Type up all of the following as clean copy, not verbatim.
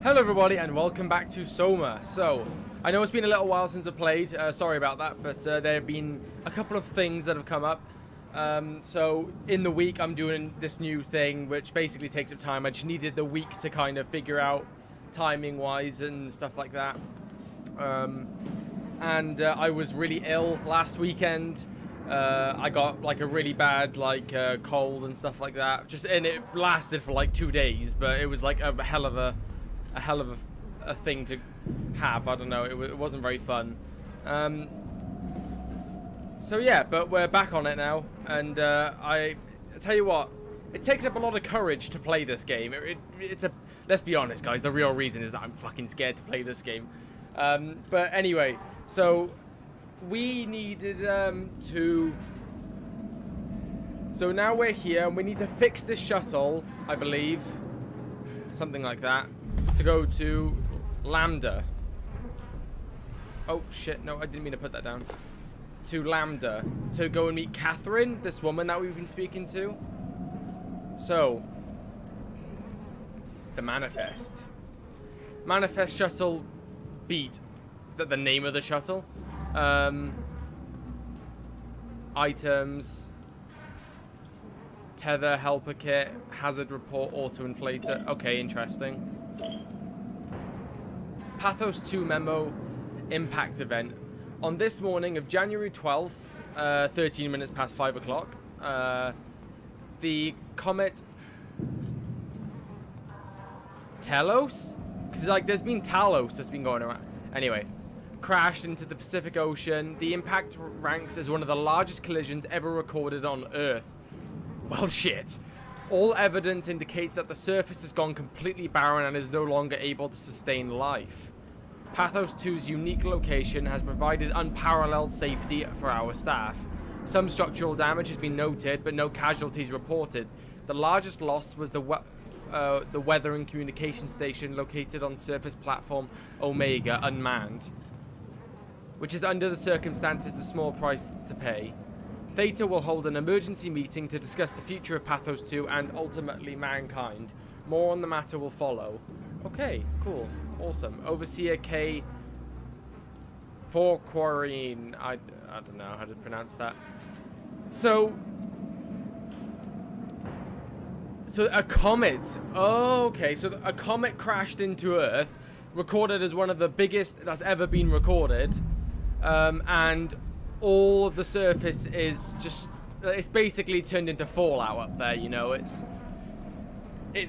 Hello everybody and welcome back to Soma. So, I know it's been a little while since I played, sorry about that, but there have been a couple of things that have come up. So, in the week I'm doing this new thing, which basically takes up time. I just needed the week to kind of figure out timing-wise and stuff like that. I was really ill last weekend. I got like a really bad cold and stuff like that. And it lasted for like 2 days, but it was like a hell of a thing to have. I don't know, it wasn't very fun. So yeah, but we're back on it now, and I tell you what, it takes up a lot of courage to play this game. Let's be honest guys, the real reason is that I'm fucking scared to play this game. But anyway, so we needed so now we're here and we need to fix this shuttle, I believe, something like that, to go to Lambda. Oh shit, no, I didn't mean to put that down. To Lambda, to go and meet Catherine, this woman that we've been speaking to. So, the Manifest shuttle beat. Is that the name of the shuttle? Items, tether, helper kit, hazard report, auto inflator. Okay, interesting. Pathos 2 memo, impact event. On this morning of January 12th, 13 minutes past 5 o'clock, the comet Telos? Because like there's been Talos that's been going around. Anyway, crashed into the Pacific Ocean. The impact ranks as one of the largest collisions ever recorded on Earth. Well, shit. All evidence indicates that the surface has gone completely barren and is no longer able to sustain life. Pathos 2's unique location has provided unparalleled safety for our staff. Some structural damage has been noted, but no casualties reported. The largest loss was the weather and communication station located on surface platform Omega, unmanned, which is under the circumstances a small price to pay. Theta will hold an emergency meeting to discuss the future of Pathos 2 and ultimately mankind. More on the matter will follow. Okay, cool. Awesome. Overseer K. Forquarine. I don't know how to pronounce that. So a comet. Oh, okay. So a comet crashed into Earth, recorded as one of the biggest that's ever been recorded. And all of the surface is just, it's basically turned into fallout up there, you know. It's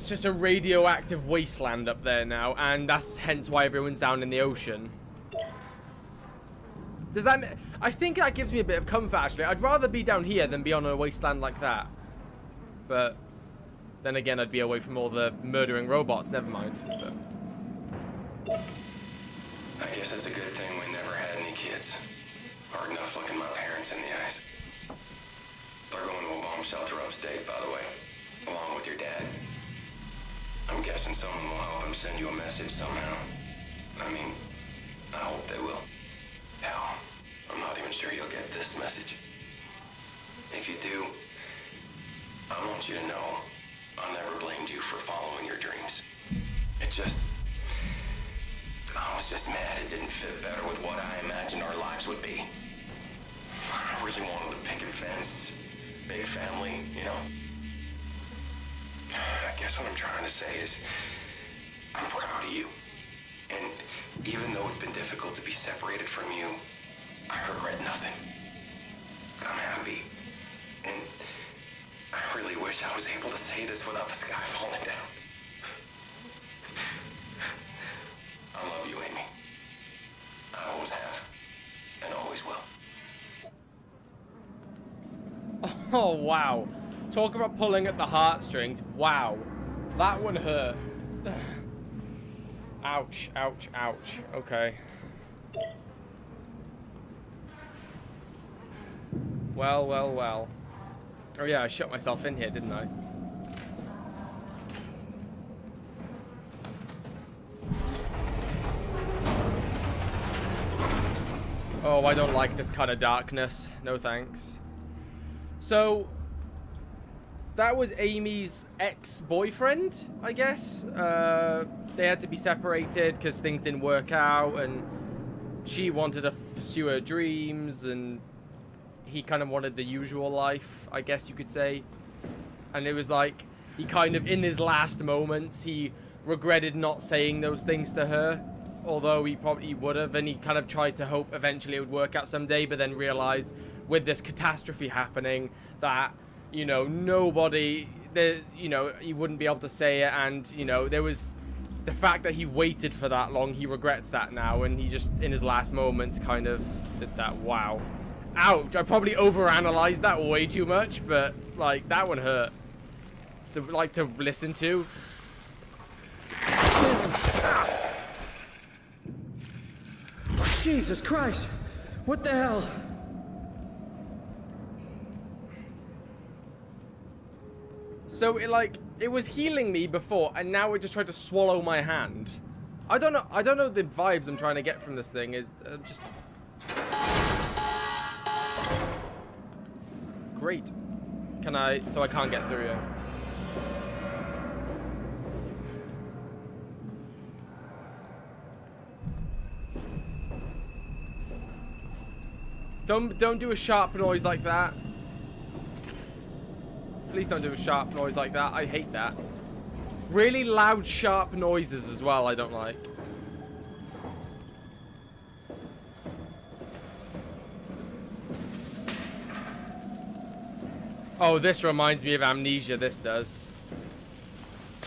just a radioactive wasteland up there now, and that's hence why everyone's down in the ocean. Does that... I think that gives me a bit of comfort, actually. I'd rather be down here than be on a wasteland like that. But then again, I'd be away from all the murdering robots. Never mind. But I guess it's a good thing we never had any kids. Hard enough looking my parents in the eyes. They're going to a bomb shelter upstate, by the way, along with your dad. I'm guessing someone will help him send you a message somehow. I mean, I hope they will. Hell, I'm not even sure you'll get this message. If you do, I want you to know I never blamed you for following your dreams. I was just mad it didn't fit better with what I imagined our lives would be. I really wanted a picket fence, big family, you know. I guess what I'm trying to say is, I'm proud of you. And even though it's been difficult to be separated from you, I regret nothing. I'm happy. And I really wish I was able to say this without the sky falling down. I love you, Amy. I always have, and always will. oh, wow. Talk about pulling at the heartstrings. Wow. That one hurt. Ouch, ouch, ouch. Okay. Well, well, well. Oh yeah, I shut myself in here, didn't I? Oh, I don't like this kind of darkness. No thanks. So, that was Amy's ex-boyfriend, I guess. They had to be separated because things didn't work out, and she wanted to pursue her dreams, and he kind of wanted the usual life, I guess you could say. And it was like, he kind of, in his last moments, he regretted not saying those things to her, although he probably would have, and he kind of tried to hope eventually it would work out someday, but then realized with this catastrophe happening that, you know, nobody, you know, he wouldn't be able to say it, and, you know, there was the fact that he waited for that long, he regrets that now, and he just, in his last moments, kind of did that. Wow. Ouch, I probably overanalyzed that way too much, but, like, that one hurt. To listen to. Jesus Christ! What the hell? So it was healing me before, and now it just tried to swallow my hand. I don't know the vibes I'm trying to get from this thing is just great. So I can't get through here. Don't do a sharp noise like that. Please don't do a sharp noise like that. I hate that. Really loud, sharp noises as well, I don't like. Oh, this reminds me of Amnesia, this does.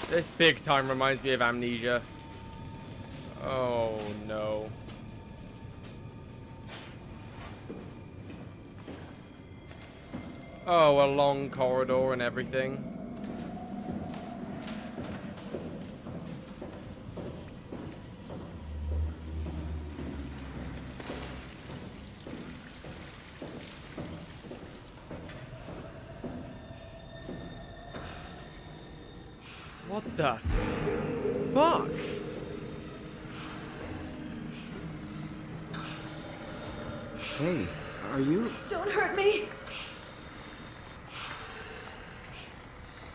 This big time reminds me of Amnesia. Oh, no. Oh, a long corridor and everything. What the fuck? Hey, are you? Don't hurt me.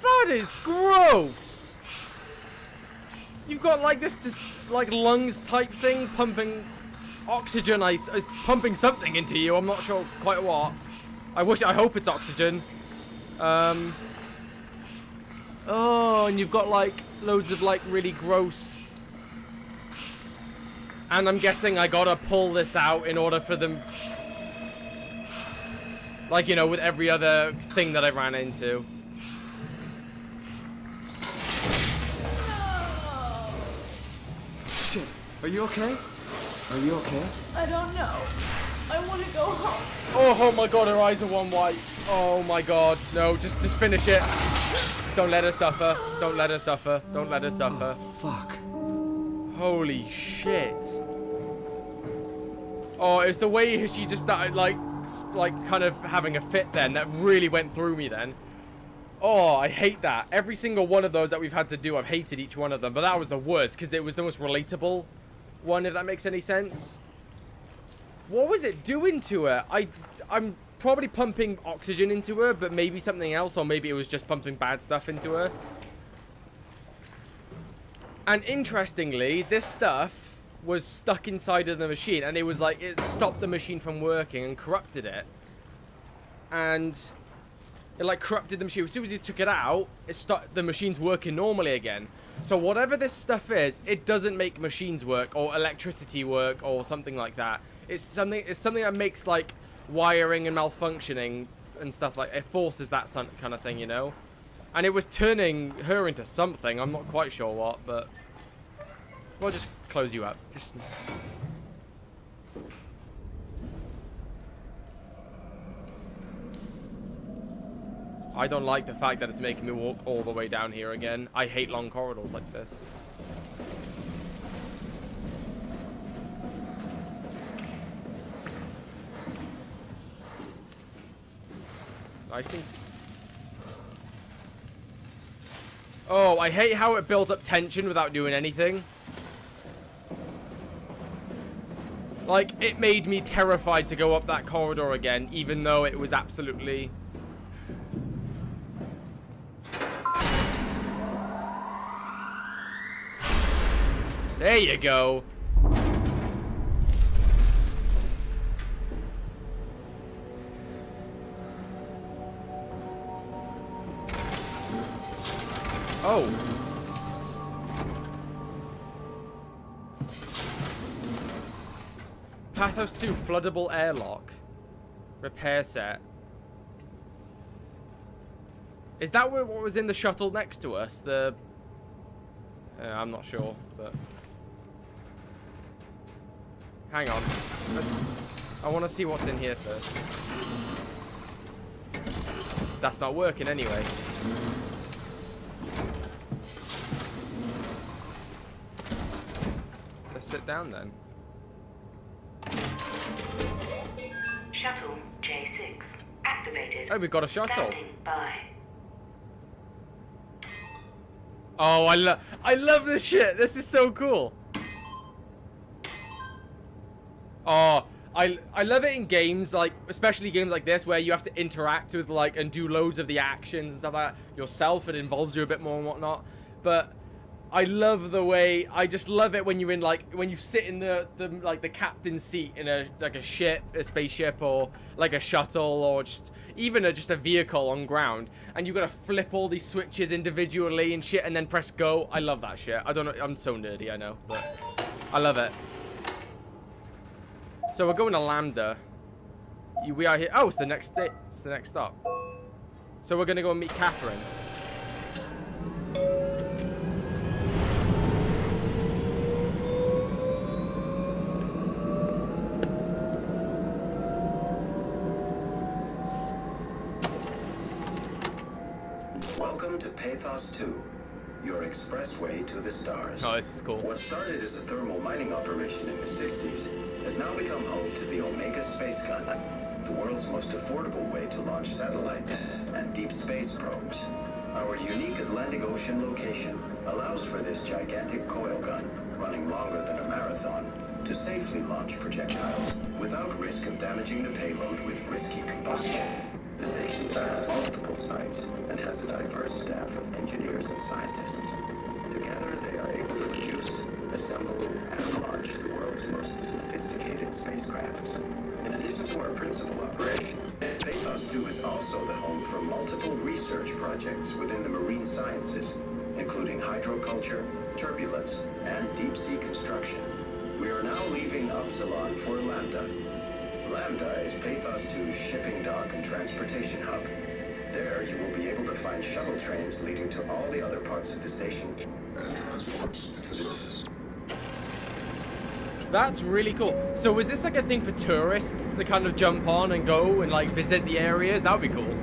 That is gross. You've got like this like lungs type thing pumping oxygen. Is pumping something into you. I'm not sure quite what. I hope it's oxygen. Oh, and you've got like loads of like really gross. And I'm guessing I gotta pull this out in order for them. Like, you know, with every other thing that I ran into. Shit. Are you okay? Are you okay? I don't know. I want to go home. Oh my god, her eyes are one white. Oh my god. No, just finish it. Don't let her suffer. Don't let her suffer. Don't let her suffer. Oh, fuck. Holy shit. Oh, it's the way she just started like kind of having a fit then that really went through me then. Oh, I hate that. Every single one of those that we've had to do, I've hated each one of them. But that was the worst because it was the most relatable one, if that makes any sense. What was it doing to her? I'm probably pumping oxygen into her, but maybe something else, or maybe it was just pumping bad stuff into her. And interestingly, this stuff was stuck inside of the machine, and it was like it stopped the machine from working and corrupted it. And it like corrupted the machine. As soon as you took it out, it stopped the machine's working normally again. So whatever this stuff is, it doesn't make machines work or electricity work or something like that. It's something that makes like wiring and malfunctioning and stuff like it forces that kind of thing, you know. And it was turning her into something. I'm not quite sure what, but we'll just close you up. Just. I don't like the fact that it's making me walk all the way down here again. I hate long corridors like this. I see. Oh, I hate how it built up tension without doing anything. Like, it made me terrified to go up that corridor again, even though it was absolutely... There you go. Oh. Pathos 2 floodable airlock. Repair set. Is that what was in the shuttle next to us? The... I'm not sure, but... Hang on. I want to see what's in here first. That's not working anyway. Let's sit down then. Shuttle J6 activated. Oh, we've got a shuttle. Standing by. Oh, I love this shit. This is so cool. Oh, I love it in games, like, especially games like this where you have to interact with, like, and do loads of the actions and stuff like that yourself. It involves you a bit more and whatnot. But I love the way, I just love it when you're in, like, when you sit in the captain's seat in a spaceship, or like a shuttle, or just even just a vehicle on ground, and you've got to flip all these switches individually and shit, and then press go. I love that shit. I don't know, I'm so nerdy, I know, but I love it. So we're going to Lambda. We are here. Oh, it's the next day. It's the next stop. So we're gonna go and meet Catherine. Welcome to Pathos 2, your expressway to the stars. Oh, this is cool. What started as a thermal mining operation in the 60s has now become home to the Omega Space Gun, the world's most affordable way to launch satellites and deep space probes. Our unique Atlantic Ocean location allows for this gigantic coil gun, running longer than a marathon, to safely launch projectiles without risk of damaging the payload with risky combustion. The station spans multiple sites and has a diverse staff of engineers and scientists. Together, they are able to produce, assemble, and launch the world's most sophisticated spacecrafts. In addition to our principal operation, Pathos 2 is also the home for multiple research projects within the marine sciences, including hydroculture, turbulence, and deep-sea construction. We are now leaving Upsilon for Lambda. Lambda is Pathos 2's shipping dock and transportation hub. There, you will be able to find shuttle trains leading to all the other parts of the station. That's really cool. So was this like a thing for tourists to kind of jump on and go and like visit the areas? That would be cool.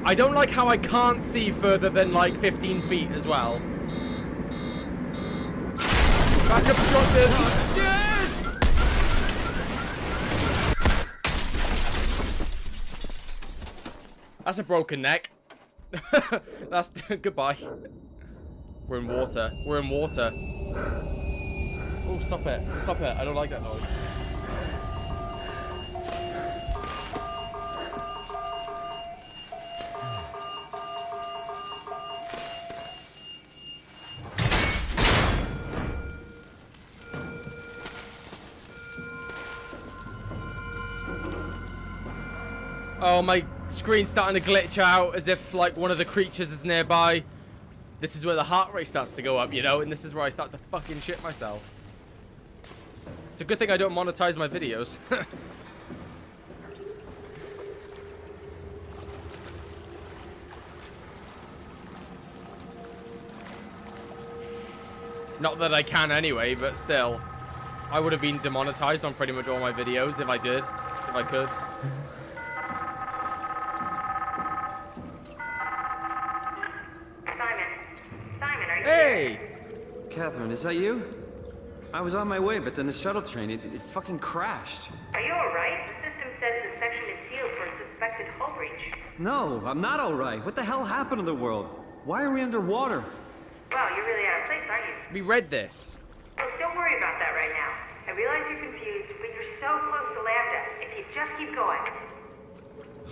I don't like how I can't see further than like 15 feet as well. Back obstructed. Oh, shit! That's a broken neck. That's goodbye. We're in water. We're in water. Oh, stop it. Stop it. I don't like that noise. Oh, my screen's starting to glitch out as if like one of the creatures is nearby. This is where the heart rate starts to go up, you know, and this is where I start to fucking shit myself. It's a good thing I don't monetize my videos. Not that I can anyway, but still. I would have been demonetized on pretty much all my videos if I did. If I could. Simon, are you Hey! there? Catherine, is that you? I was on my way, but then the shuttle train, it fucking crashed. Are you alright? The system says the section is sealed for a suspected hull breach. No, I'm not alright. What the hell happened to the world? Why are we underwater? Wow, you're really out of place, aren't you? We read this. Look, don't worry about that right now. I realize you're confused, but you're so close to Lambda. If you just keep going.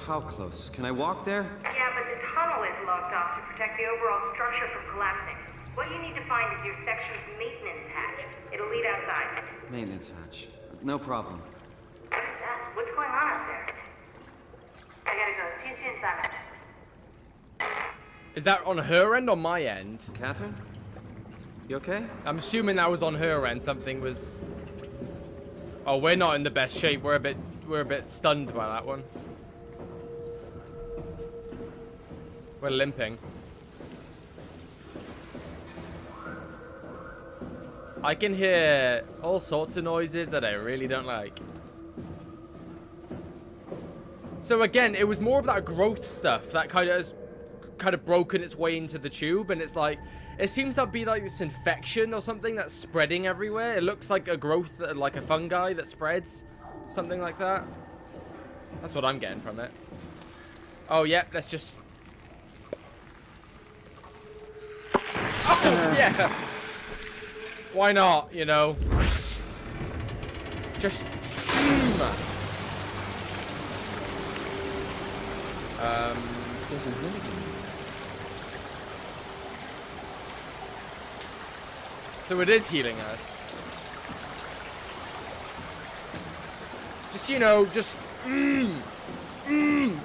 How close? Can I walk there? Yeah, but the tunnel is locked off to protect the overall structure from collapsing. What you need to find is your section's maintenance hatch. It'll lead outside. Maintenance hatch. No problem. What is that? What's going on up there? I gotta go. See you soon, Simon. Is that on her end or my end? Catherine? You okay? I'm assuming that was on her end. Something was... Oh, we're not in the best shape. We're a bit stunned by that one. We're limping. I can hear all sorts of noises that I really don't like. So again, it was more of that growth stuff that kind of has broken its way into the tube, and it's like, it seems to be like this infection or something that's spreading everywhere. It looks like a growth, like a fungi that spreads, something like that. That's what I'm getting from it. Oh yeah, let's just... Oh yeah! Why not, you know? Just... There's a hooligan. So it is healing us. Just, you know, just...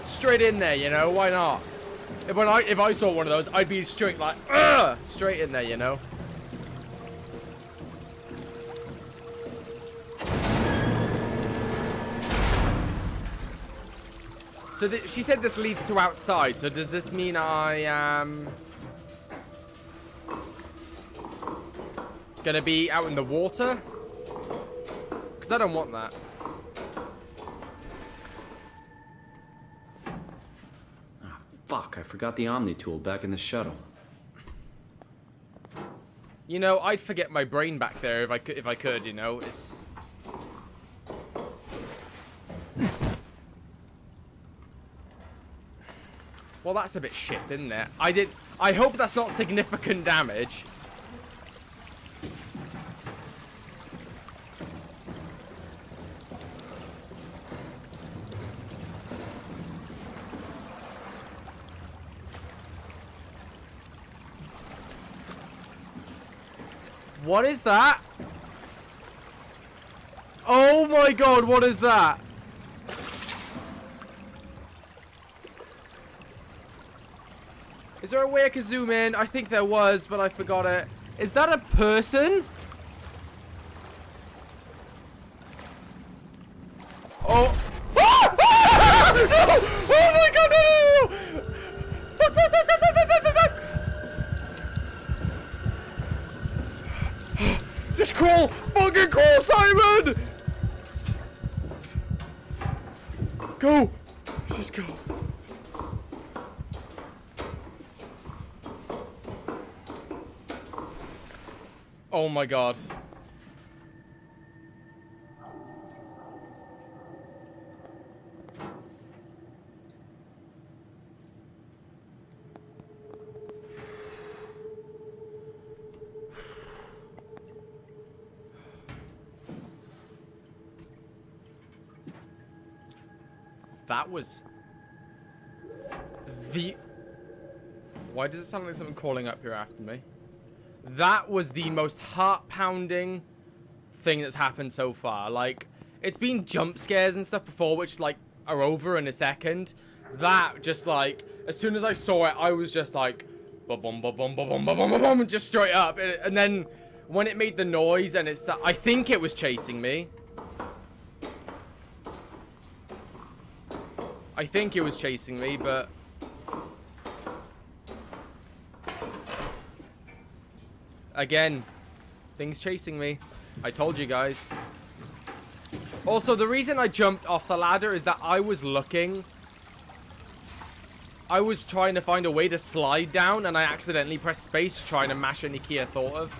straight in there, you know? Why not? If I saw one of those, I'd be straight like... straight in there, you know? So she said this leads to outside, so does this mean I am gonna be out in the water? Because I don't want that. Ah, fuck, I forgot the Omni tool back in the shuttle. You know, I'd forget my brain back there if I could, you know. It's... Well, that's a bit shit, isn't it? I hope that's not significant damage. What is that? Oh my god, what is that? Is there a way I can zoom in? I think there was, but I forgot it. Is that a person? Oh. Ah! Ah! No! Oh my god, no, no, no, no! Fuck, fuck, fuck, fuck, fuck, fuck, fuck, fuck. Just crawl! Fucking crawl, Simon! Go! Just go. Oh my god. That was the... Why does it sound like something crawling up here after me? That was the most heart-pounding thing that's happened so far. Like, it's been jump scares and stuff before, which, like, are over in a second. That, just, like, as soon as I saw it, I was just like, ba-bum, ba-bum, ba-bum, ba-bum, ba-bum, just straight up. And then, when it made the noise, and it's... I think it was chasing me. I think it was chasing me, but... Again, things chasing me. I told you guys. Also, the reason I jumped off the ladder is that I was looking. I was trying to find a way to slide down, and I accidentally pressed space trying to mash any key I thought of.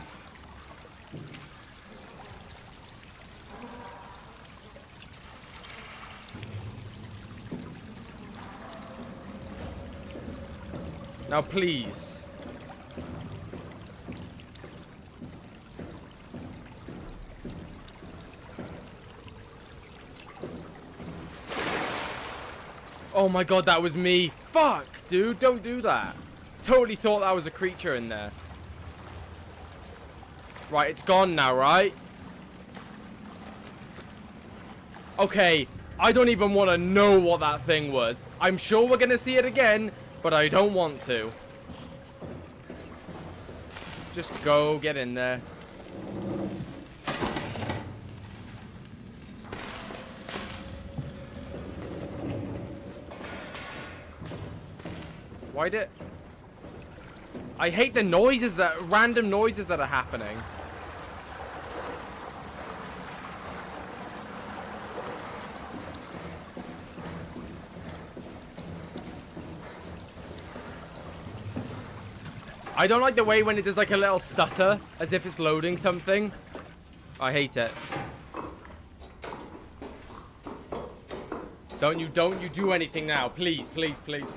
Now, please. Oh my god, that was me. Fuck, dude, don't do that. Totally thought that was a creature in there. Right, it's gone now, right? Okay, I don't even want to know what that thing was. I'm sure we're going to see it again, but I don't want to. Just go, get in there. Why did... I hate the noises that... random noises that are happening. I don't like the way when it does like a little stutter, as if it's loading something. I hate it. Don't you do anything now. Please, please, please.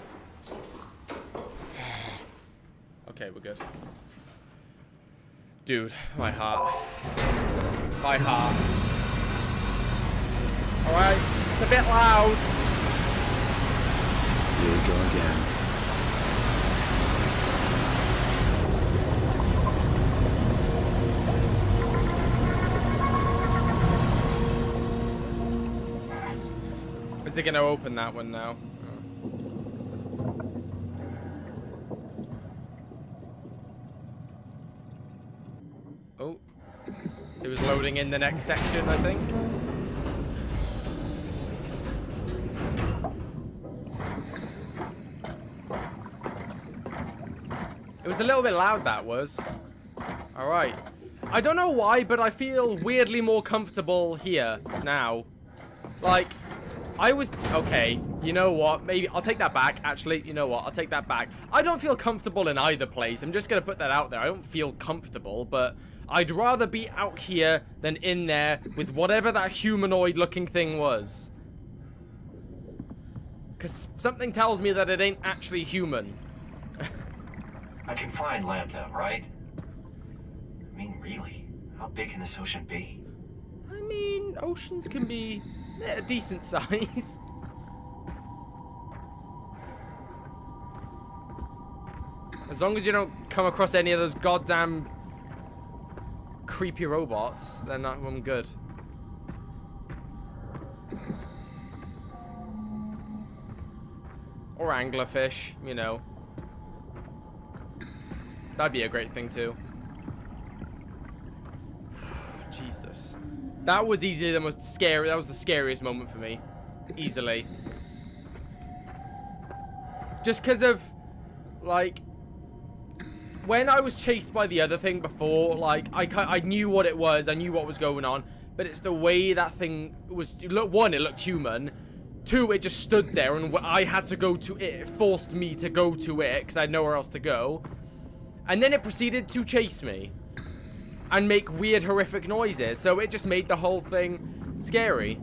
Okay, we're good. Dude, my heart. My heart. Alright, it's a bit loud. Here we go again. Is it gonna open that one now? Oh. It was loading in the next section, I think. It was a little bit loud, that was. Alright. I don't know why, but I feel weirdly more comfortable here now. Like... I was... Okay, you know what? Maybe... I'll take that back. Actually, you know what? I'll take that back. I don't feel comfortable in either place. I'm just going to put that out there. I don't feel comfortable, but I'd rather be out here than in there with whatever that humanoid-looking thing was. Because something tells me that it ain't actually human. I can find Lambda, right? I mean, really, how big can this ocean be? I mean, oceans can be... a decent size. As long as you don't come across any of those goddamn creepy robots, then I'm good. Or anglerfish, you know. That'd be a great thing too. Jesus. That was easily the most scary. That was the scariest moment for me. Easily. Just because of, like, when I was chased by the other thing before, like, I knew what it was. I knew what was going on. But it's the way that thing was. Look, one, it looked human. Two, it just stood there and I had to go to it. It forced me to go to it because I had nowhere else to go. And then it proceeded to chase me. And make weird, horrific noises. So it just made the whole thing scary.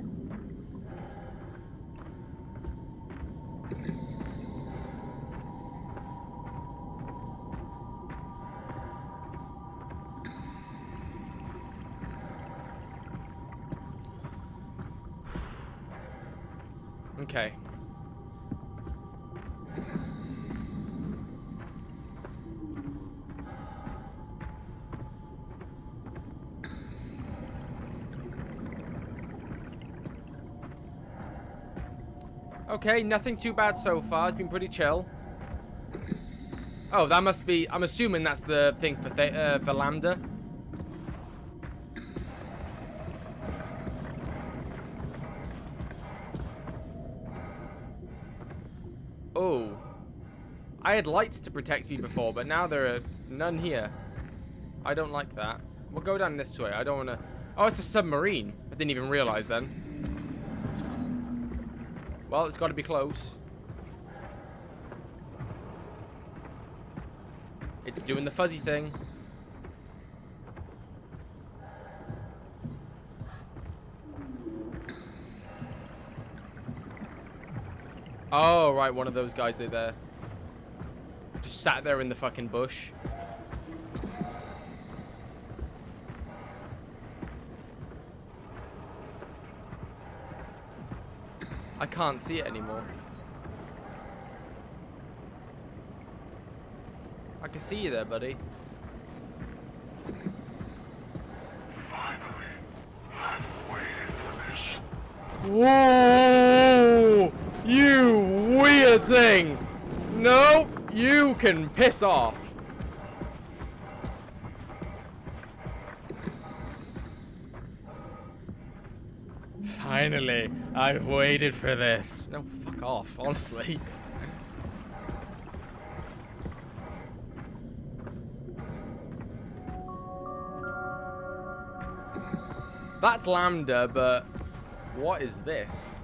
Okay. Okay, nothing too bad so far. It's been pretty chill. Oh, that must be... I'm assuming that's the thing for Lambda. Oh. I had lights to protect me before, but now there are none here. I don't like that. We'll go down this way. I don't want to... Oh, it's a submarine. I didn't even realize then. Well, it's got to be close. It's doing the fuzzy thing. Oh, right, one of those guys are there. Just sat there in the fucking bush. I can't see it anymore. I can see you there, buddy. Whoa! You weird thing! No, you can piss off. Finally, I've waited for this. No, fuck off, honestly. That's Lambda, but what is this?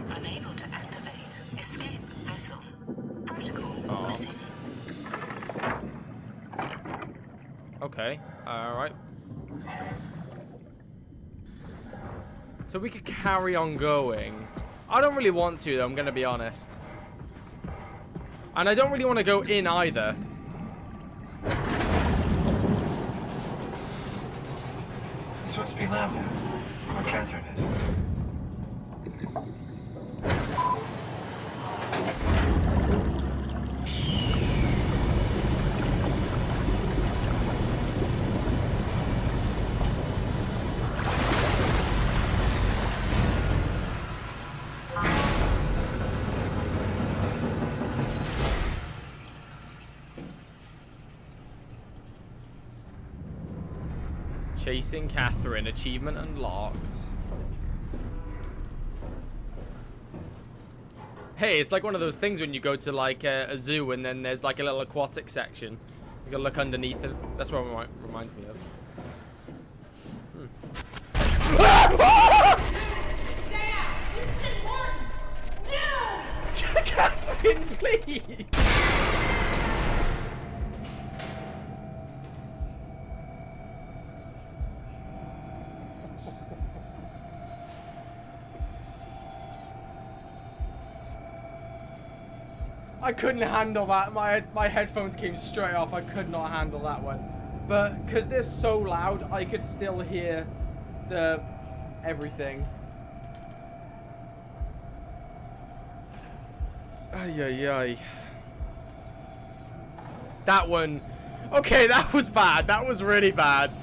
Unable to activate. Escape vessel. Protocol missing. Okay, alright. So we could carry on going. I don't really want to, though, I'm gonna be honest. And I don't really want to go in either. This must be Lambda, where Catherine is. Chasing Catherine, achievement unlocked. Hey, it's like one of those things when you go to like a zoo and then there's like a little aquatic section. You can look underneath it. That's what it reminds me of. Catherine, please! I couldn't handle that. My headphones came straight off. I could not handle that one. But because they're so loud, I could still hear the everything. Ay, ay, ay. That one. Okay, that was bad. That was really bad.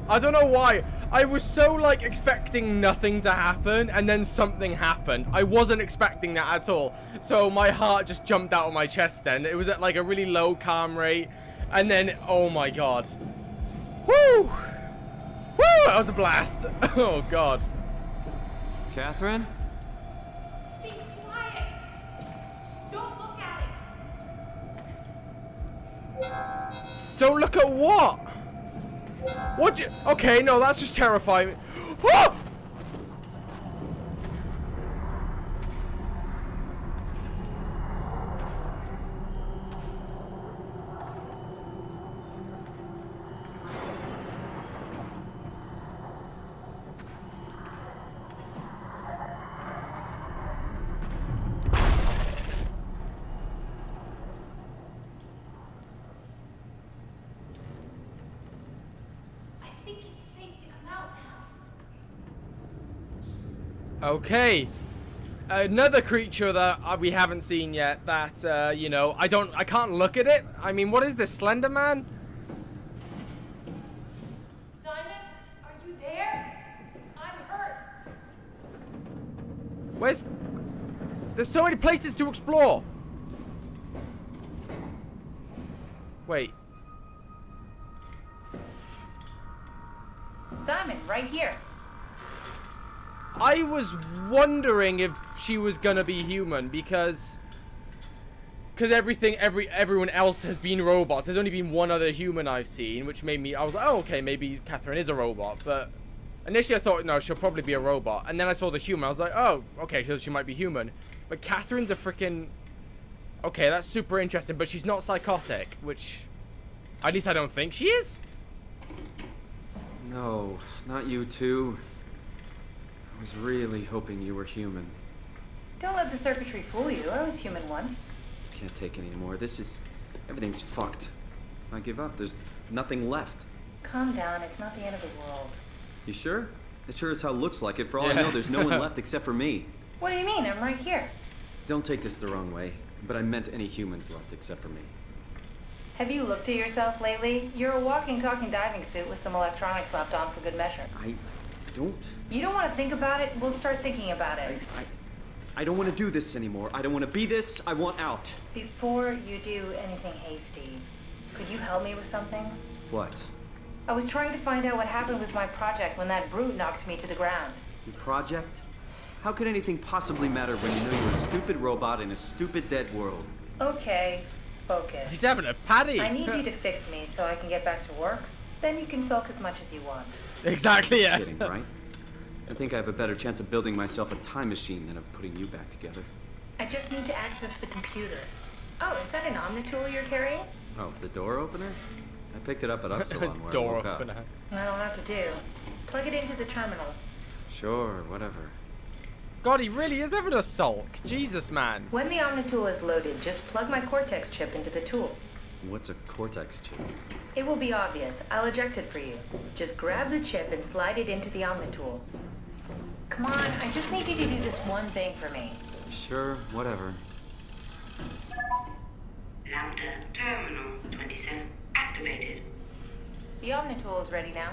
I don't know why. I was so like expecting nothing to happen and then something happened. I wasn't expecting that at all. So my heart just jumped out of my chest then. It was at like a really low calm rate. And then, oh my god. Woo! Woo! That was a blast. Oh god. Catherine? Be quiet. Don't look at it. Don't look at what? What? Okay, no, that's just terrifying. Ah! Okay, another creature that we haven't seen yet. That you know, I can't look at it. I mean, what is this, Slender Man? Simon, are you there? I'm hurt. Where's? There's so many places to explore. Wait. Simon, right here. I was wondering if she was gonna be human because everyone else has been robots. There's only been one other human I've seen, which made me, I was like, oh, okay, maybe Catherine is a robot. But initially I thought, no, she'll probably be a robot. And then I saw the human. I was like, oh, okay, so she might be human. But Catherine's a freaking, okay, that's super interesting. But she's not psychotic, which, at least I don't think she is. No, not you too. I was really hoping you were human. Don't let the circuitry fool you. I was human once. Can't take any more. Everything's fucked. I give up. There's nothing left. Calm down. It's not the end of the world. You sure? It sure as hell looks like it. For all I know, there's no one left except for me. What do you mean? I'm right here. Don't take this the wrong way, but I meant any humans left except for me. Have you looked at yourself lately? You're a walking, talking diving suit with some electronics slapped on for good measure. I don't... You don't want to think about it? We'll start thinking about it. I don't want to do this anymore. I don't want to be this. I want out. Before you do anything hasty, could you help me with something? What? I was trying to find out what happened with my project when that brute knocked me to the ground. Your project? How could anything possibly matter when you know you're a stupid robot in a stupid dead world? Okay, focus. He's having a paddy. I need you to fix me so I can get back to work. Then you can sulk as much as you want. Exactly, yeah. Kidding, right? I think I have a better chance of building myself a time machine than of putting you back together. I just need to access the computer. Oh, is that an Omnitool you're carrying? Oh, the door opener? I picked it up at Upsilon where Door I woke opener. up. That'll have to do. Plug it into the terminal. Sure, whatever. God, he really is having a sulk. Jesus, man. When the Omnitool is loaded, just plug my Cortex chip into the tool. What's a Cortex chip? It will be obvious. I'll eject it for you. Just grab the chip and slide it into the Omnitool. Come on, I just need you to do this one thing for me. Sure, whatever. Lambda Terminal 27 activated. The Omnitool is ready now.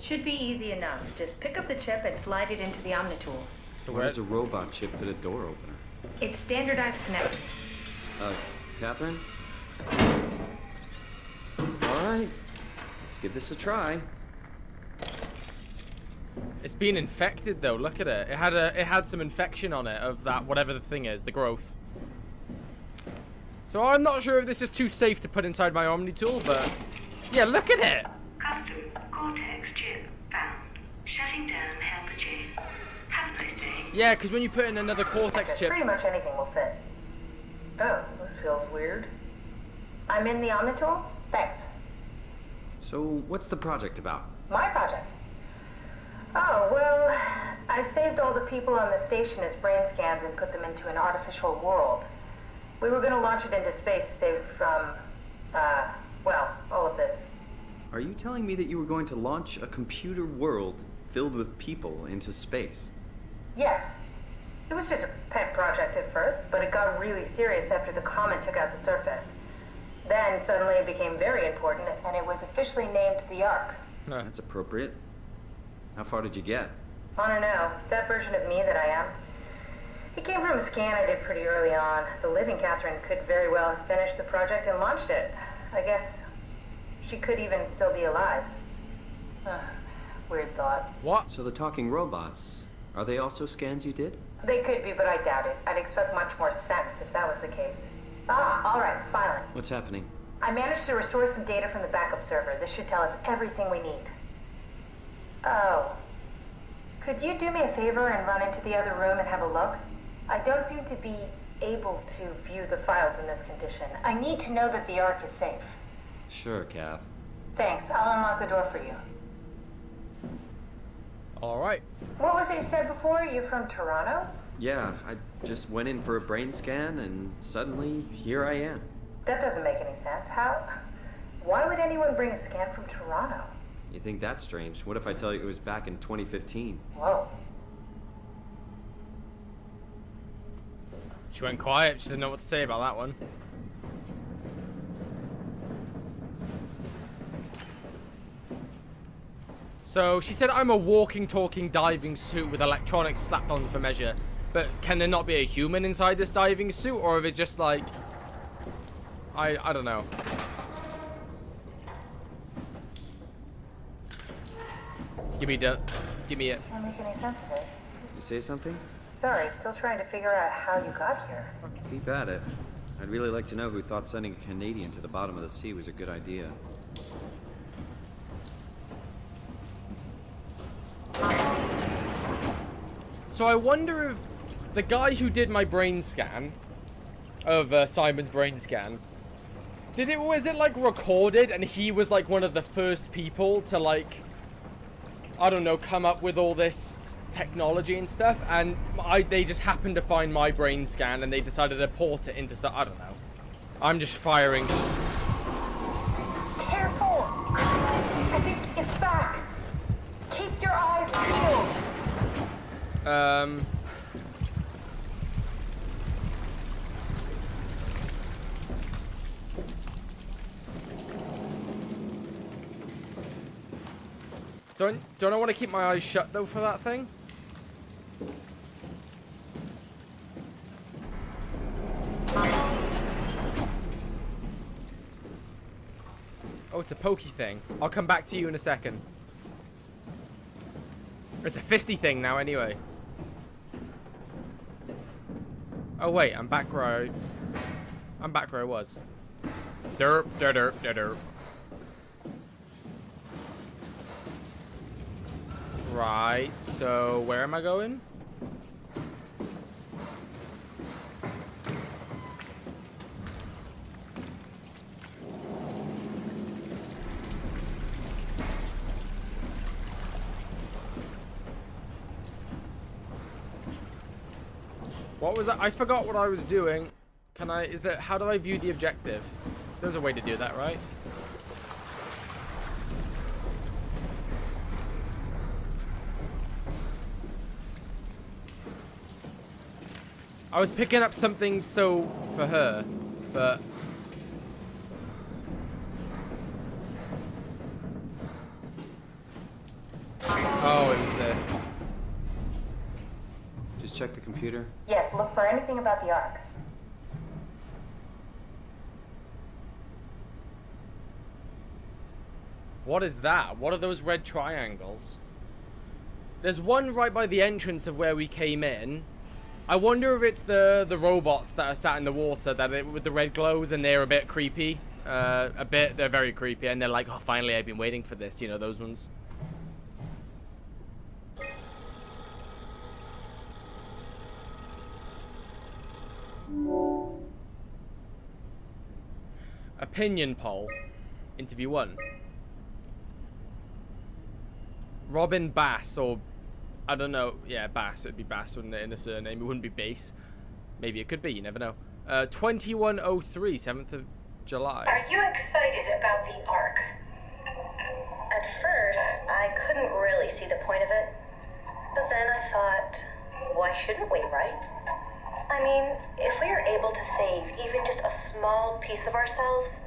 Should be easy enough. Just pick up the chip and slide it into the Omnitool. So Why does a robot chip fit a door opener? It's standardized connector. Catherine? Alright, let's give this a try. It's been infected though. Look at it. It had some infection on it of that whatever the thing is, the growth. So I'm not sure if this is too safe to put inside my Omnitool, but yeah, look at it. Custom Cortex chip found. Shutting down helper chain. Have a nice day. Yeah, because when you put in another Cortex chip, Pretty much anything will fit. Oh, this feels weird. I'm in the Omnitool? Thanks. So, what's the project about? My project? Oh, well, I saved all the people on the station as brain scans and put them into an artificial world. We were gonna launch it into space to save it from, well, all of this. Are you telling me that you were going to launch a computer world filled with people into space? Yes. It was just a pet project at first, but it got really serious after the comet took out the surface. Then suddenly it became very important, and it was officially named the Ark. That's appropriate. How far did you get? I don't know. That version of me that I am. It came from a scan I did pretty early on. The living Catherine could very well have finished the project and launched it. I guess she could even still be alive. Weird thought. what? So the talking robots, are they also scans you did? They could be, but I doubt it. I'd expect much more sense if that was the case. All right, finally. What's happening? I managed to restore some data from the backup server. This should tell us everything we need. Oh. Could you do me a favor and run into the other room and have a look? I don't seem to be able to view the files in this condition. I need to know that the Ark is safe. Sure, Kath. Thanks. I'll unlock the door for you. All right. What was it you said before? You're from Toronto? Yeah, I just went in for a brain scan and suddenly here I am. That doesn't make any sense. How? Why would anyone bring a scan from Toronto? You think that's strange? What if I tell you it was back in 2015? Whoa. She went quiet. She didn't know what to say about that one. So she said I'm a walking, talking diving suit with electronics slapped on for measure. But can there not be a human inside this diving suit? Or if it's just like... I don't know. Give me it. Can't make any sense of it. You say something? Sorry, still trying to figure out how you got here. Keep at it. I'd really like to know who thought sending a Canadian to the bottom of the sea was a good idea. So I wonder if the guy who did my brain scan, of Simon's brain scan, was it like recorded and he was like one of the first people to like, I don't know, come up with all this technology and stuff, and they just happened to find my brain scan and they decided to port it into some, I don't know. I'm just firing. Careful! I think it's back. Keep your eyes peeled. Don't I want to keep my eyes shut though for that thing? Oh, it's a pokey thing. I'll come back to you in a second. It's a fisty thing now anyway. Oh wait, I'm back where I was. Derp, derp, derp, derp. Right, so where am I going? What was that? I forgot what I was doing. How do I view the objective? There's a way to do that, right? I was picking up something for her, but oh, it was this. Just check the computer. Yes, look for anything about the Ark. What is that? What are those red triangles? There's one right by the entrance of where we came in. I wonder if it's the robots that are sat in the water with the red glows, and they're a bit creepy. They're very creepy, and they're like, oh, finally, I've been waiting for this. You know, those ones. Opinion poll. Interview 1. Robin Bass, or I don't know. Yeah, Bass. It'd be Bass, wouldn't it, in a surname? It wouldn't be Bass. Maybe it could be. You never know. 2103, 7th of July. Are you excited about the Ark? At first, I couldn't really see the point of it. But then I thought, why shouldn't we, right? I mean, if we are able to save even just a small piece of ourselves,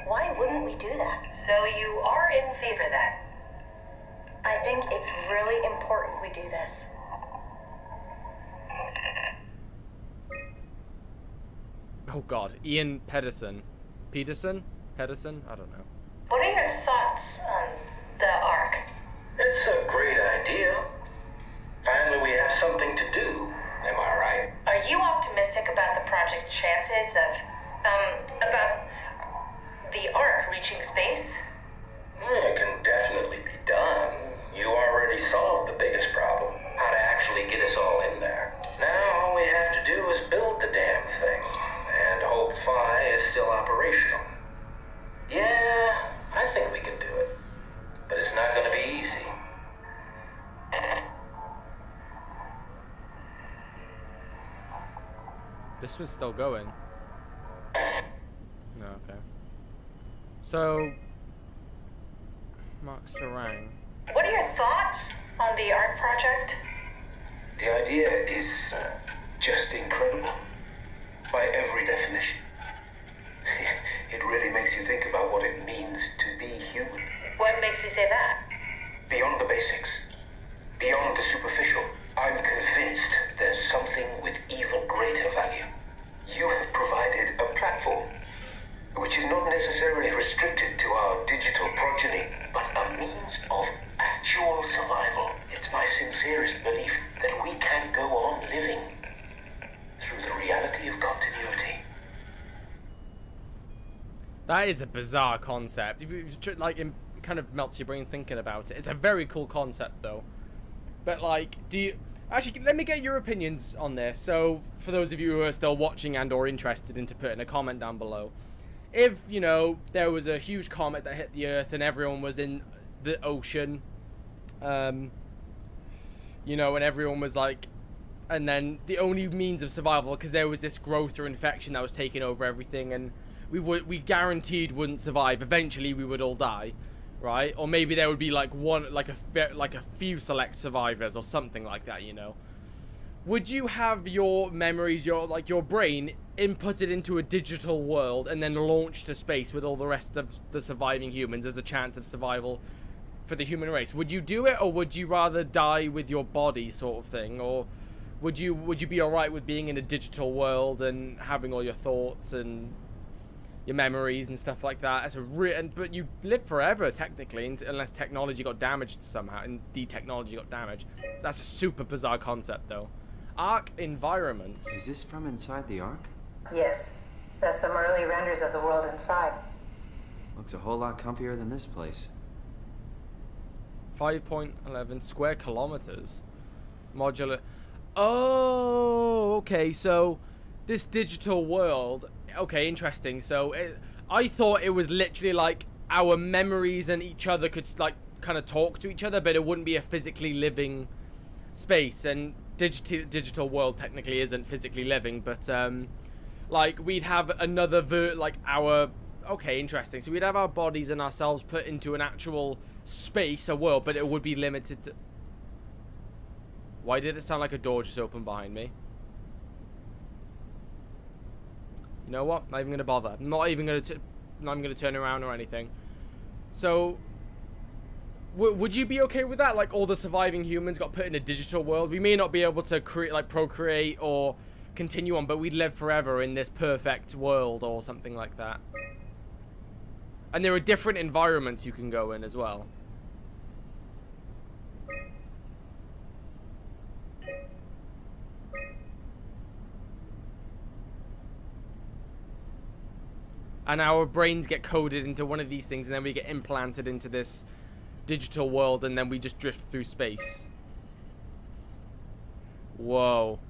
why wouldn't we do that? So you are in favor then? I think it's really important we do this. Oh God, Ian Pedersen. Pedersen? I don't know. What are your thoughts on the Ark? It's a great idea. Finally, we have something to do. Am I right? Are you optimistic about the project's chances about the Ark reaching space? It can definitely be done. You already solved the biggest problem. How to actually get us all in there. Now all we have to do is build the damn thing. And hope Phi is still operational. Yeah, I think we can do it. But it's not gonna be easy. This one's still going. No, okay. So, Mark Sarang. What are your thoughts on the Ark project? The idea is just incredible. By every definition. It really makes you think about what it means to be human. What makes you say that? Beyond the basics. Beyond the superficial. I'm convinced there's something with even greater value. You have provided a platform, which is not necessarily restricted to our digital progeny, but a means of actual survival. It's my sincerest belief that we can go on living through the reality of continuity. That is a bizarre concept. It kind of melts your brain thinking about it. It's a very cool concept, though. But, like, actually, let me get your opinions on this. So, for those of you who are still watching and or interested into putting a comment down below. If, you know, there was a huge comet that hit the Earth and everyone was in the ocean, you know, and everyone was like, and then the only means of survival, because there was this growth or infection that was taking over everything, and we guaranteed wouldn't survive. Eventually, we would all die. right? Or maybe there would be like a few select survivors or something like that, you know. Would you have your memories, your brain inputted into a digital world and then launched to space with all the rest of the surviving humans as a chance of survival for the human race? Would you do it, or would you rather die with your body, sort of thing? Or would you be alright with being in a digital world and having all your thoughts and your memories and stuff like that? But you live forever technically, unless technology got damaged somehow, and the technology got damaged. That's a super bizarre concept, though. Ark environments. Is this from inside the Ark? Yes. That's some early renders of the world inside. Looks a whole lot comfier than this place. 5.11 square kilometers. Modular. Oh, okay. So this digital world. Okay, interesting. So I thought it was literally like our memories and each other could like kind of talk to each other, but it wouldn't be a physically living space. And digital world technically isn't physically living, but like we'd have another okay, interesting. So we'd have our bodies and ourselves put into an actual space, a world, but it would be limited to... Why did it sound like a door just opened behind me? You know what? Not even gonna bother. Not even gonna turn around or anything. So would you be okay with that? Like all the surviving humans got put in a digital world. We may not be able to procreate or continue on, but we'd live forever in this perfect world or something like that. And there are different environments you can go in as well. And our brains get coded into one of these things, and then we get implanted into this digital world, and then we just drift through space. Whoa.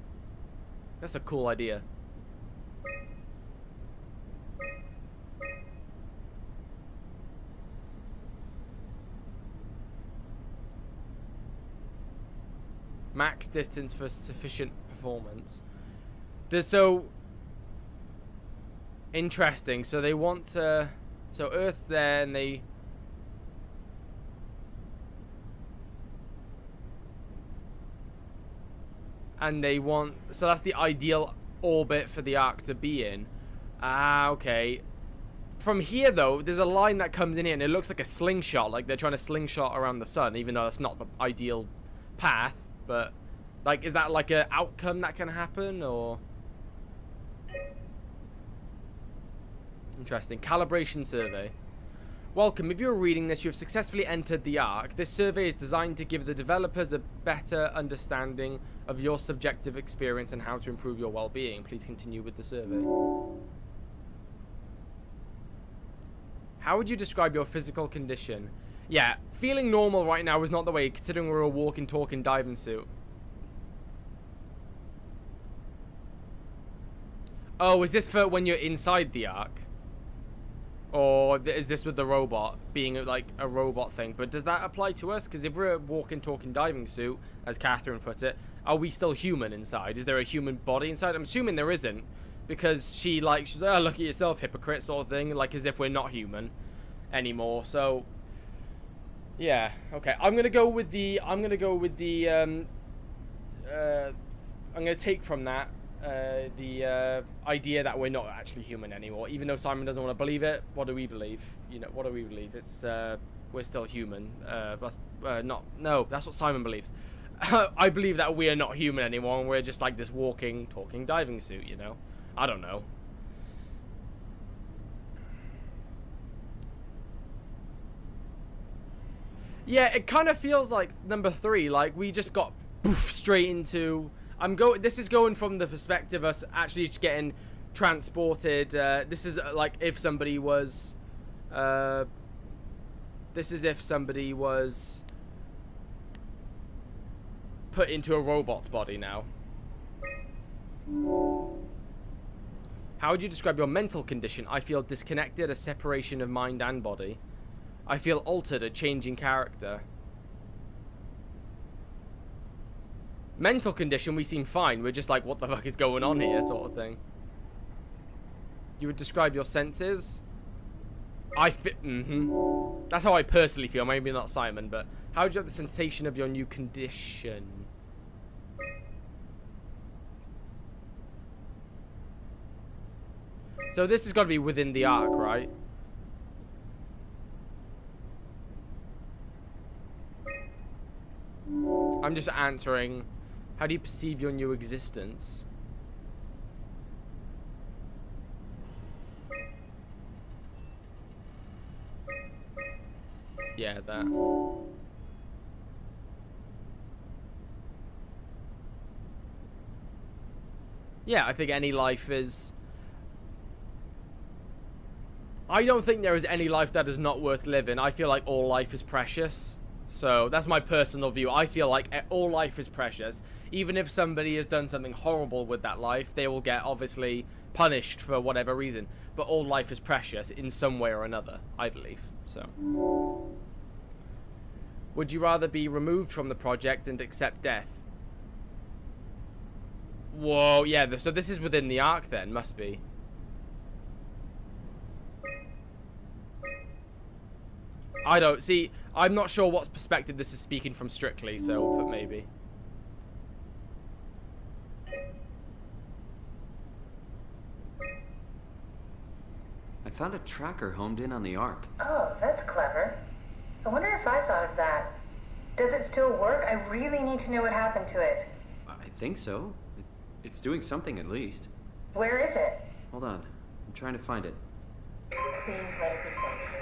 That's a cool idea. Max distance for sufficient performance. Interesting. So they want to... So Earth's there, and they... And they want... So that's the ideal orbit for the Ark to be in. Ah, okay. From here, though, there's a line that comes in here, and it looks like a slingshot. Like they're trying to slingshot around the sun, even though that's not the ideal path. But, like, is that like an outcome that can happen, or... Interesting. Calibration survey. Welcome. If you're reading this, you have successfully entered the Ark. This survey is designed to give the developers a better understanding of your subjective experience and how to improve your well-being. Please continue with the survey. How would you describe your physical condition? Yeah, feeling normal right now is not the way, considering we're a walking, talking diving suit. Oh, is this for when you're inside the Ark? Or is this with the robot being like a robot thing? But does that apply to us? Because if we're a walking, talking diving suit, as Catherine put it, are we still human inside? Is there a human body inside? I'm assuming there isn't, because she's like, oh, look at yourself, hypocrite, sort of thing, like as if we're not human anymore. So yeah, okay. I'm gonna take from that the idea that we're not actually human anymore, even though Simon doesn't want to believe it. What do we believe? You know, what do we believe? It's we're still human. No, that's what Simon believes. I believe that we are not human anymore, and we're just like this walking, talking diving suit. You know, I don't know. Yeah, it kind of feels like number 3. Like we just got straight into. This is going from the perspective of us actually just getting transported. This is like if somebody was. This is if somebody was put into a robot's body now. How would you describe your mental condition? I feel disconnected, a separation of mind and body. I feel altered, a changing character. Mental condition, we seem fine. We're just like, what the fuck is going on here, sort of thing. You would describe your senses? That's how I personally feel. Maybe not Simon, but how do you have the sensation of your new condition? So this has got to be within the arc, right? I'm just answering. How do you perceive your new existence? Yeah, that. Yeah, I think any life is... I don't think there is any life that is not worth living. I feel like all life is precious. So, that's my personal view. I feel like all life is precious. Even if somebody has done something horrible with that life, they will get, obviously, punished for whatever reason. But all life is precious in some way or another, I believe. So... Would you rather be removed from the project and accept death? Whoa, yeah, so this is within the arc then, must be. I don't, see, I'm not sure what perspective this is speaking from strictly, so we'll put maybe. I found a tracker homed in on the Ark. Oh, that's clever. I wonder if I thought of that. Does it still work? I really need to know what happened to it. I think so. It's doing something at least. Where is it? Hold on. I'm trying to find it. Please let it be safe.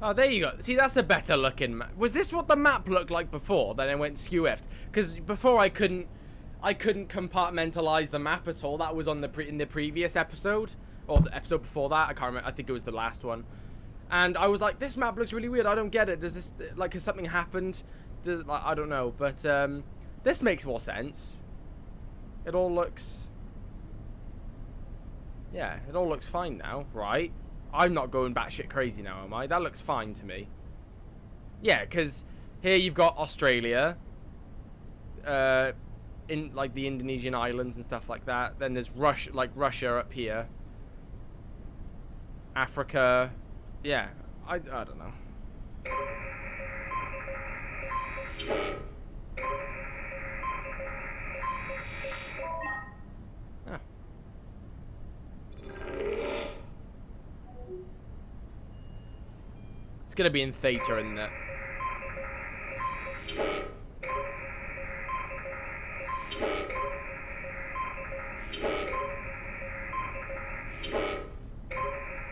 Oh, there you go. See, that's a better looking map. Was this what the map looked like before? Then it went skew-effed? Because before I couldn't compartmentalize the map at all. That was on in the previous episode, or the episode before that. I can't remember. I think it was the last one. And I was like, this map looks really weird. I don't get it. Does this, like, has something happened? Does, like, I don't know. But this makes more sense. It all looks, yeah, it all looks fine now, right? I'm not going batshit crazy now, am I? That looks fine to me. Yeah, because here you've got Australia, in like the Indonesian islands and stuff like that. Then there's Russia up here. Africa, yeah. I don't know. Ah. It's gonna be in theta, isn't it?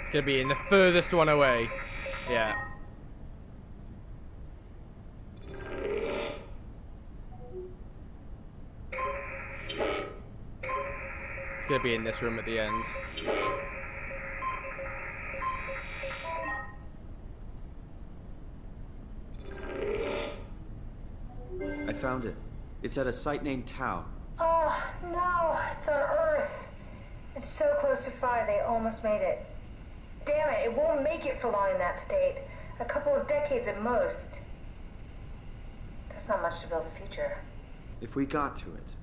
It's gonna be in the furthest one away. Yeah. It's gonna be in this room at the end. I found it. It's at a site named Tau. Oh, no, it's on Earth. It's so close to Phi, they almost made it. Damn it, it won't make it for long in that state. A couple of decades at most. That's not much to build a future. If we got to it,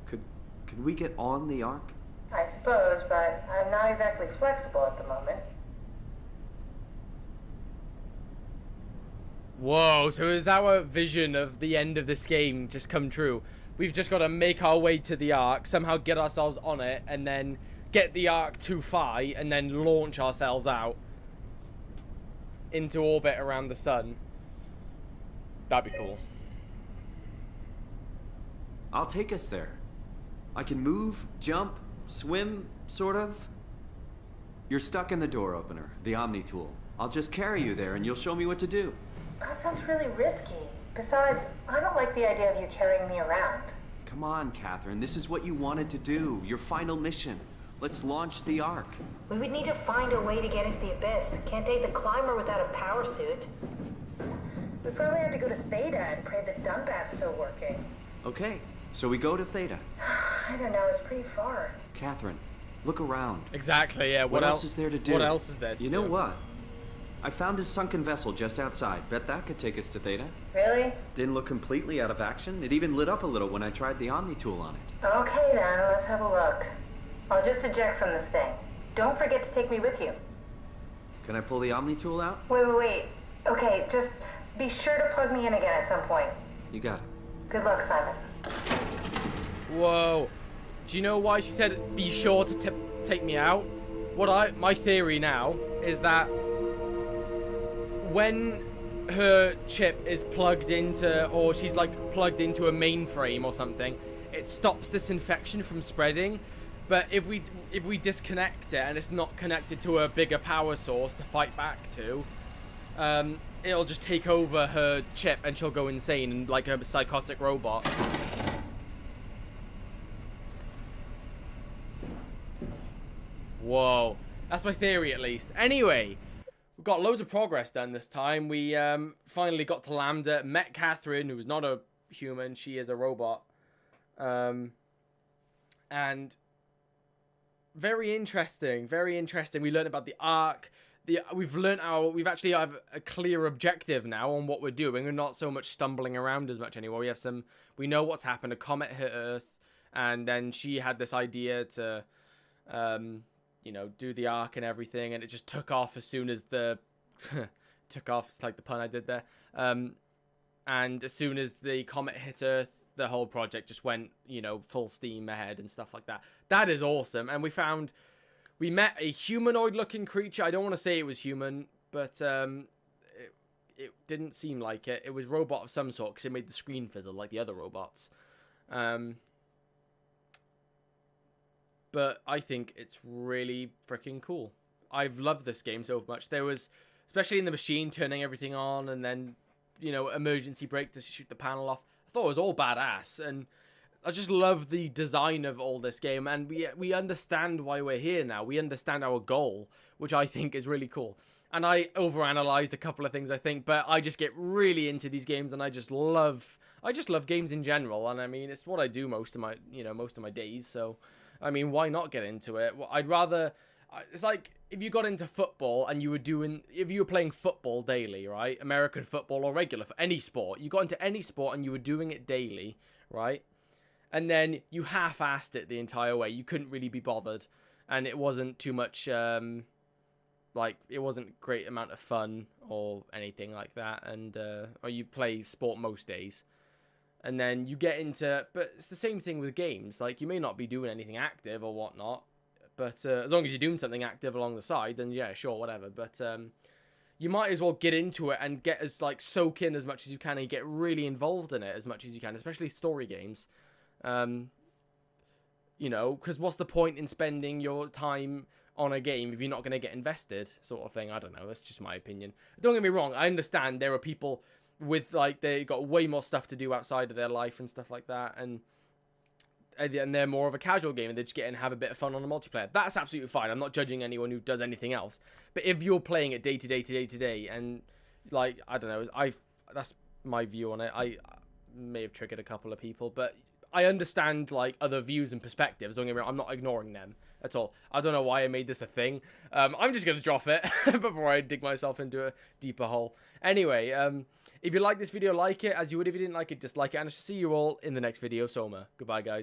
could we get on the Ark? I suppose, but I'm not exactly flexible at the moment. Whoa, so is our vision of the end of this game just come true? We've just got to make our way to the Ark, somehow get ourselves on it, and then get the Ark to Phi, and then launch ourselves out into orbit around the sun. That'd be cool. I'll take us there. I can move, jump, swim, sort of. You're stuck in the door opener, the Omni tool. I'll just carry you there and you'll show me what to do. That sounds really risky. Besides, I don't like the idea of you carrying me around. Come on, Catherine. This is what you wanted to do. Your final mission. Let's launch the Ark. We would need to find a way to get into the Abyss. Can't take the climber without a power suit. We probably have to go to Theta and pray that Dunbat's still working. Okay, so we go to Theta. I don't know, it's pretty far. Catherine, look around. Exactly, yeah. What else is there to do? What else is there to do? You know what? I found his sunken vessel just outside. Bet that could take us to Theta. Really? Didn't look completely out of action. It even lit up a little when I tried the Omni tool on it. Okay then, let's have a look. I'll just eject from this thing. Don't forget to take me with you. Can I pull the Omni tool out? Wait. Okay, just be sure to plug me in again at some point. You got it. Good luck, Simon. Whoa. Do you know why she said be sure to take me out? My theory now is that when her chip is plugged into, or she's like plugged into a mainframe or something, it stops this infection from spreading. But if we disconnect it and it's not connected to a bigger power source to fight back to, it'll just take over her chip and she'll go insane and like a psychotic robot. Whoa, that's my theory at least. Anyway, we've got loads of progress done this time. We finally got to Lambda, met Catherine, who's not a human, she is a robot. And very interesting, very interesting. We learned about the Ark. We've actually have a clear objective now on what we're doing. We're not so much stumbling around as much anymore. We know what's happened. A comet hit Earth, and then she had this idea to, you know, do the Ark and everything, and it just took off as soon as the took off. It's like the pun I did there. And as soon as the comet hit Earth, the whole project just went, you know, full steam ahead and stuff like that. That is awesome. And we met a humanoid-looking creature. I don't want to say it was human, but it didn't seem like it. It was robot of some sort because it made the screen fizzle like the other robots. But I think it's really freaking cool. I've loved this game so much. There was, especially in the machine, turning everything on and then, you know, emergency brake to shoot the panel off. I thought it was all badass, and I just love the design of all this game, and we understand why we're here now. We understand our goal, which I think is really cool. And I overanalyzed a couple of things, I think, but I just get really into these games, and I just love games in general. And I mean, it's what I do most of my days. So, I mean, why not get into it? Well, I'd rather. It's like if you got into football and if you were playing football daily, right? American football or regular, for any sport. You got into any sport and you were doing it daily, right? And then you half-assed it the entire way. You couldn't really be bothered. And it wasn't too much, like, it wasn't a great amount of fun or anything like that. And, or you play sport most days. And then you get into, but it's the same thing with games. Like, you may not be doing anything active or whatnot. But as long as you're doing something active along the side, then yeah, sure, whatever. But you might as well get into it and get soak in as much as you can and get really involved in it as much as you can, especially story games. You know, because what's the point in spending your time on a game if you're not going to get invested, sort of thing. I don't know. That's just my opinion. Don't get me wrong. I understand there are people with, like, they got way more stuff to do outside of their life and stuff like that, and they're more of a casual game and they just get in and have a bit of fun on the multiplayer. That's absolutely fine. I'm not judging anyone who does anything else. But if you're playing it day to day and, like, I don't know, that's my view on it. I may have triggered a couple of people, but I understand, like, other views and perspectives. Don't get me wrong, I'm not ignoring them at all. I don't know why I made this a thing. I'm just going to drop it before I dig myself into a deeper hole. Anyway, if you like this video, like it. As you would if you didn't like it, dislike it. And I shall see you all in the next video. Soma. Goodbye, guys.